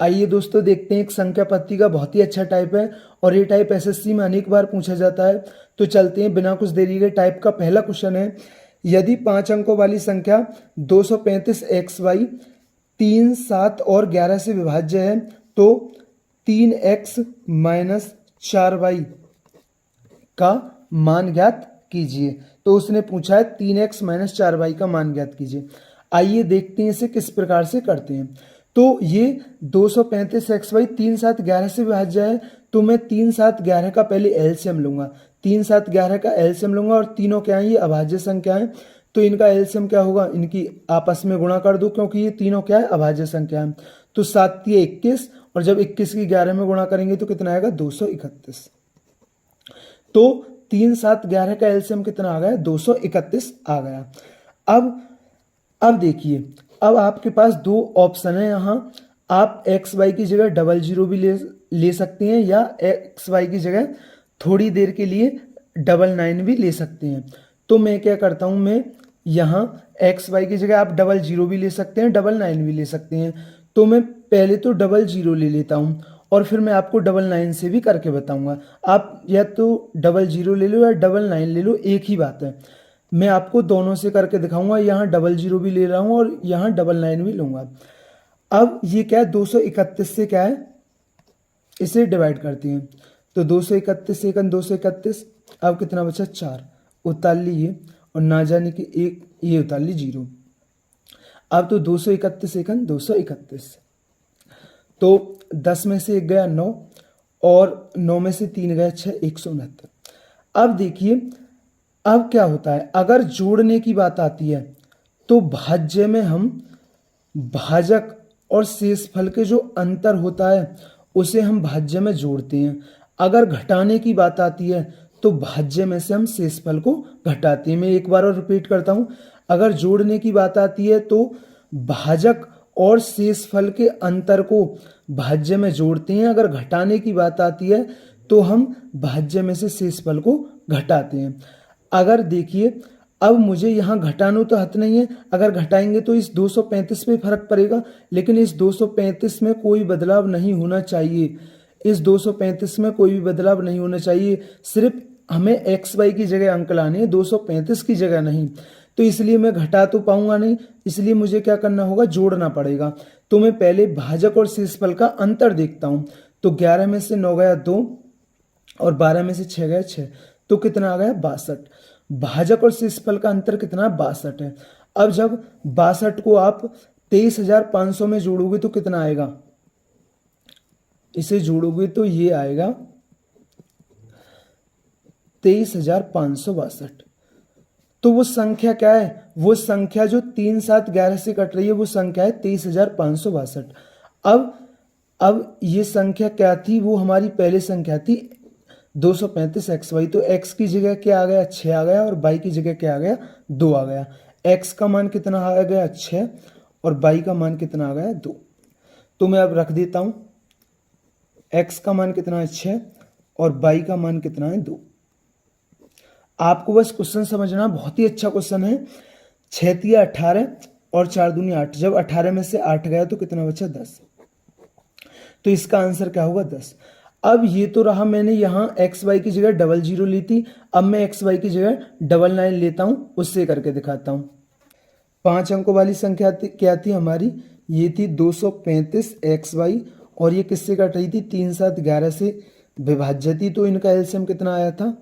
आइए दोस्तों देखते हैं, एक संख्या पत्ती का बहुत ही अच्छा टाइप है और ये टाइप एसएससी में अनेक बार पूछा जाता है। तो चलते हैं बिना कुछ देरी के। टाइप का पहला क्वेश्चन है, यदि 5 अंकों वाली संख्या 235xy 3, 7 और 11 से विभाज्य है तो 3x माइनस 4y का मान ज्ञात कीजिए। तो उसने पूछा है 3x माइनस 4y का मान ज्ञात कीजिए। आइए देखते हैं इसे किस प्रकार से करते हैं। तो ये 235xy 3, 7, 11 से विभाज्य है, तो मैं 3, 7, 11 का पहले एलसीएम लूंगा। 3, 7, 11 का एलसीएम लूंगा और तीनों क्या है, ये अभाज्य संख्या है, तो इनका एलसीएम क्या होगा, इनकी आपस में गुणा कर दो क्योंकि ये तीनों क्या है, अभाज्य संख्या है। तो 7 × 21 और जब 21 की 11 में गुणा करेंगे तो कितना आएगा, 231। तो 3, 7, 11 का एलसीएम कितना आ गया, 231 आ गया। अब देखिए, अब आपके पास दो ऑप्शन है यहाँ। आप एक्स वाई की जगह 00 भी ले सकते हैं या एक्स वाई की जगह थोड़ी देर के लिए 99 भी ले सकते हैं। तो मैं क्या करता हूँ, मैं यहाँ एक्स वाई की जगह आप 00 भी ले सकते हैं, 99 भी ले सकते हैं। तो मैं पहले तो 00 ले लेता हूँ और फिर मैं आपको 99 से भी करके बताऊंगा। आप या तो 00 ले लो या 99 ले लो, एक ही बात है। मैं आपको दोनों से करके दिखाऊंगा, यहाँ 00 भी ले रहा हूँ और यहाँ 99 भी लूंगा। अब ये क्या है, 231 से क्या है, इसे डिवाइड करते हैं। तो 231 सेकंड 231, अब कितना बचा, 4 उतार ली ये, और ना जाने की एक ये उतार ली 0। अब तो 231 सेकंड 231, तो 10 में से 1 गया 9 और 9 में से 3 गया 6, 169। अब देखिए, अब क्या होता है, अगर जोड़ने की बात आती है तो भाज्य में हम भाजक और शेषफल के जो अंतर होता है उसे हम भाज्य में जोड़ते हैं। अगर घटाने की बात आती है तो भाज्य में से हम शेषफल को घटाते हैं। मैं एक बार और रिपीट करता हूं, अगर जोड़ने की बात आती है तो भाजक और शेषफल के अंतर को भाज्य में जोड़ते हैं। अगर घटाने की बात आती है तो हम भाज्य में से शेषफल को घटाते हैं। अगर देखिए, अब मुझे यहाँ घटाना तो हत नहीं है, अगर घटाएंगे तो इस 235 पे फर्क पड़ेगा, लेकिन इस 235 में कोई बदलाव नहीं होना चाहिए। इस 235 में कोई भी बदलाव नहीं होना चाहिए, सिर्फ हमें एक्स वाई की जगह अंक लाने हैं, 235 की जगह नहीं। तो इसलिए मैं घटा तो पाऊंगा नहीं, इसलिए मुझे क्या करना होगा, जोड़ना पड़ेगा। तो मैं पहले भाजक और शेषफल का अंतर देखता हूं। तो 11 में से 9 गया 2 और 12 में से 6 गया 6, तो कितना आ गया, 62। भाजक और शेषफल का अंतर कितना, 62 है। अब जब 62 को आप 23,500 में जोड़ोगे तो कितना आएगा, इसे जोड़ोगे तो ये आएगा 23,562। तो वो संख्या क्या है, वो संख्या जो 3, 7, 11 से कट रही है वो संख्या है 23,562। अब ये संख्या क्या थी, वो हमारी पहले संख्या थी 235xy। तो x की जगह क्या आ गया, 6 आ गया, और y की जगह क्या आ गया, 2 आ गया। x का मान कितना आ गया, 6, और y का मान कितना आ गया, 2। तो मैं अब रख देता हूं, x का मान कितना है, 6, और y का मान कितना है, 2। आपको बस क्वेश्चन समझना, बहुत ही अच्छा क्वेश्चन है। 6 × 18 और 4 दूनी 8, जब 18 में से 8 गया तो कितना बचा, 10। तो इसका आंसर क्या होगा, 10। अब ये तो रहा, मैंने यहाँ एक्स वाई की जगह 00 ली थी, अब मैं एक्स वाई की जगह 99 लेता हूँ, उससे करके दिखाता हूँ। 5 अंकों वाली संख्या क्या थी हमारी, ये थी 235xy, और ये किससे कट रही थी, 3, 7, 11 से विभाज्य थी। तो इनका एलसीएम कितना आया था,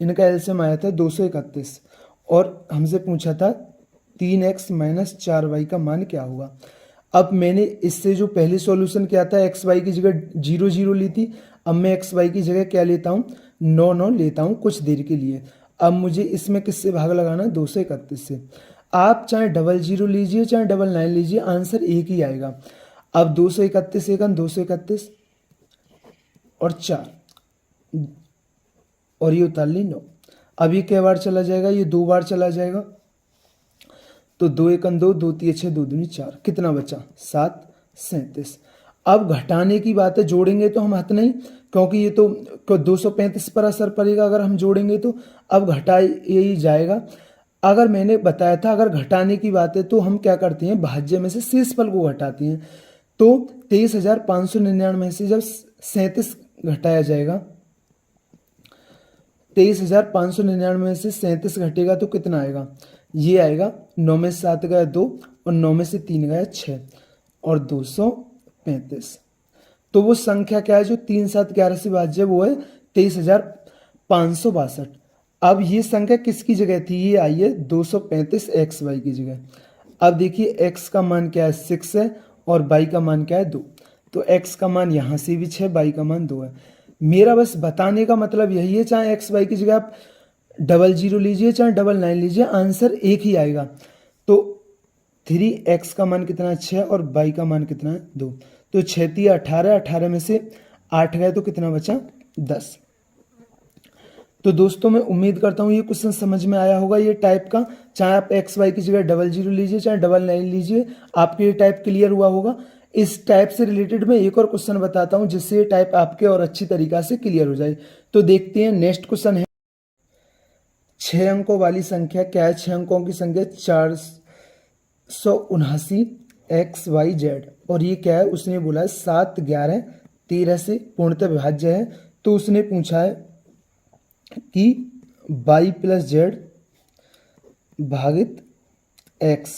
इनका एलसीएम आया था 231, और हमसे पूछा था 3x माइनस 4y का मान क्या होगा। अब मैंने इससे जो पहले सॉल्यूशन किया था, एक्स वाई की जगह 00 ली थी, अब मैं एक्स वाई की जगह क्या लेता हूँ, 9 लेता हूँ कुछ देर के लिए। अब मुझे इसमें किससे भाग लगाना है, 231 से। आप चाहे 00 लीजिए चाहे 99 लीजिए, आंसर एक ही आएगा। अब 231 सेकंड 231 और 4, और ये उतार ली 9। अब ये क्या बार चला जाएगा, ये 2 बार चला जाएगा। तो 2 × 1 2, 2 × 3 6, 2 दूनी 4, कितना बचा, 7, 37। अब घटाने की बात है, जोड़ेंगे तो हम हत नहीं, क्योंकि ये तो 235 पर असर पड़ेगा अगर हम जोड़ेंगे तो। अब घटा ही जाएगा। अगर मैंने बताया था, अगर घटाने की बात है तो हम क्या करते हैं, भाज्य में से शेषफल को घटाते हैं। तो 23,599 से जब 37 घटाया जाएगा, 23,599 में से 37 घटेगा तो कितना आएगा, ये आएगा 9 में से 7 गया 2 और 9 में से 3 गया 6 और 235। तो वो संख्या क्या है जो 3, 7, 11 से भाज्य, वो है 23,562। अब ये संख्या किसकी जगह थी, ये आई है 235 एक्स वाई की जगह। अब देखिए एक्स का मान क्या है 6 है और वाई का मान क्या है 2। तो एक्स का मान यहाँ से भी 6, वाई का मान 2 है। मेरा बस बताने का मतलब यही है, चाहे एक्स वाई की जगह आप 00 लीजिए चाहे 99 लीजिए, आंसर एक ही आएगा। तो 3x का मान कितना है 6 और y का मान कितना है 2। तो 6 3 18, 18 में से 8 गए तो कितना बचा 10। तो दोस्तों मैं उम्मीद करता हूँ ये क्वेश्चन समझ में आया होगा। ये टाइप का, चाहे आप एक्स वाई की जगह 00 लीजिए चाहे 99 लीजिए, आपके ये टाइप क्लियर हुआ होगा। इस टाइप से रिलेटेड मैं एक और क्वेश्चन बताता हूँ जिससे ये टाइप आपके और अच्छी तरीका से क्लियर हो जाए। तो देखते हैं, नेक्स्ट क्वेश्चन है 6 अंकों वाली संख्या क्या है। 6 अंकों की संख्या 479 XYZ और ये क्या है, उसने बोला है 7 11 13 से पूर्णतः विभाज्य है। तो उसने पूछा है कि y प्लस जेड भागित x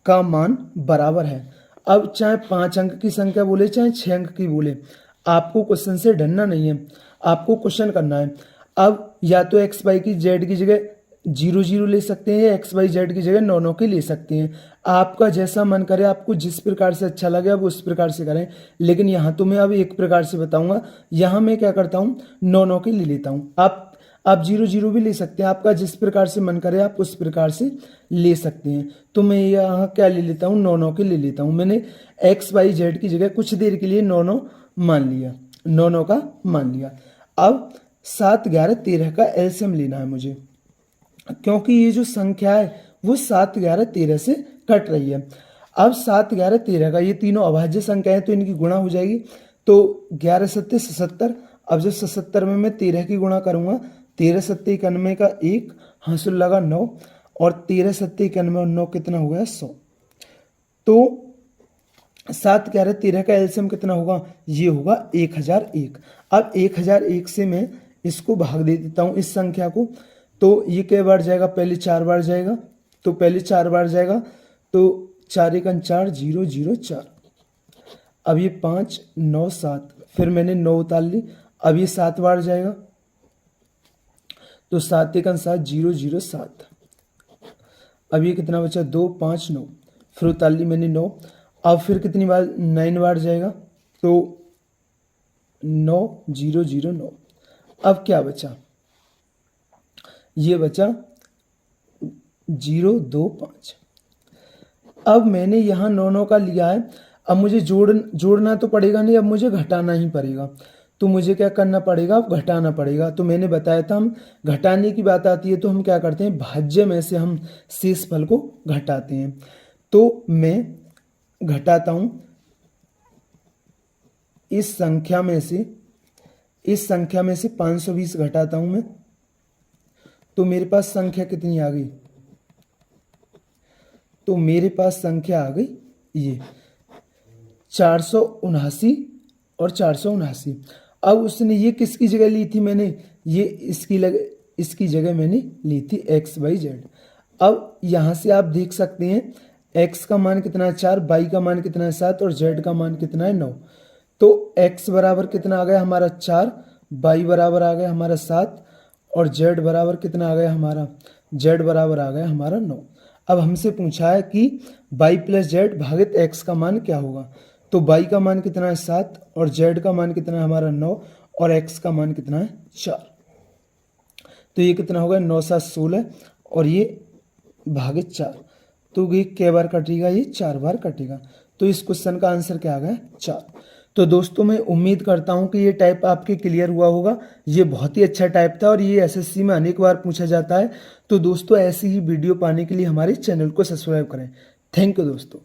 का मान बराबर है। अब चाहे 5 अंक की संख्या बोले चाहे 6 अंक की बोले, आपको क्वेश्चन से डरना नहीं है, आपको क्वेश्चन करना है। अब या तो एक्स वाई की जेड की जगह 00 ले सकते हैं या एक्स वाई जेड की जगह 9 9 की ले सकते हैं। आपका जैसा मन करे, आपको जिस प्रकार से अच्छा लगे आप उस प्रकार से करें। लेकिन यहाँ तो मैं अब एक प्रकार से बताऊंगा। यहाँ मैं क्या करता हूँ, 9 9 की ले लेता हूँ। आप 00 भी ले सकते हैं, आपका जिस प्रकार से मन करे आप उस प्रकार से ले सकते हैं। तो मैं यहाँ क्या ले लेता हूँ, 9 9 की ले लेता हूँ। मैंने एक्स वाई जेड की जगह कुछ देर के लिए 9 9 मान लिया, 9 9 का मान लिया। अब 7 11 13 का एलसीएम लेना है मुझे, क्योंकि ये जो संख्या है वो 7 11 13 से कट रही है। अब 7 11 13 का, ये तीनों अभाज्य संख्या है तो इनकी गुणा हो जाएगी। तो 11 7 77। अब जब 77 में मैं 13 की गुणा करूंगा, 13 7 91 का 1 हासिल लगा 9 और 13 7 91 और 9 कितना हो गया 100। तो 7 11 13 का एलसीएम कितना होगा, ये होगा 1001। अब 1001 से मैं इसको भाग दे देता हूँ इस संख्या को। तो ये कई बार जाएगा, पहले 4 बार जाएगा, तो पहले 4 बार जाएगा तो 4 1 4 0 0 4। अब ये 5 9 7, फिर मैंने 9 उतार ली। अब ये 7 बार जाएगा तो 7 1 7 0 0 7। अब ये कितना बचा 2 5 9, फिर उतार ली मैंने 9। अब फिर कितनी बार 9 बार जाएगा तो 9 0 0 9। अब क्या बचा, ये बचा 0 2 5। अब मैंने यहाँ 9 9 का लिया है। अब मुझे जोड़ना तो पड़ेगा नहीं, अब मुझे घटाना ही पड़ेगा। तो मुझे क्या करना पड़ेगा, अब घटाना पड़ेगा। तो मैंने बताया था हम घटाने की बात आती है तो हम क्या करते हैं, भाज्य में से हम शेष फल को घटाते हैं। तो मैं घटाता हूँ इस संख्या में से 520 घटाता हूं मैं। तो मेरे पास संख्या कितनी आ गई, तो मेरे पास संख्या आ गई ये 479 और 479। अब उसने ये किसकी जगह ली थी, मैंने ये इसकी जगह मैंने ली थी एक्स वाई जेड। अब यहां से आप देख सकते हैं एक्स का मान कितना है 4, वाई का मान कितना है 7 और जेड का मान कितना है 9। तो x बराबर कितना आ गया हमारा 4, y बराबर आ गया हमारा 7 और z बराबर कितना आ गया हमारा, z बराबर आ गया हमारा 9। अब हमसे पूछा है कि y प्लस जेड भागित x का मान क्या होगा। तो y का मान कितना है 7 और z का मान कितना है हमारा 9 और x का मान कितना है 4। तो ये कितना होगा 9 7 16 और ये भागित 4। तो ये कै बार कटेगा, ये 4 बार कटेगा। तो इस क्वेश्चन का आंसर क्या आ गया 4। तो दोस्तों मैं उम्मीद करता हूं कि ये टाइप आपके क्लियर हुआ होगा। ये बहुत ही अच्छा टाइप था और ये एसएससी में अनेक बार पूछा जाता है। तो दोस्तों ऐसी ही वीडियो पाने के लिए हमारे चैनल को सब्सक्राइब करें। थैंक यू दोस्तों।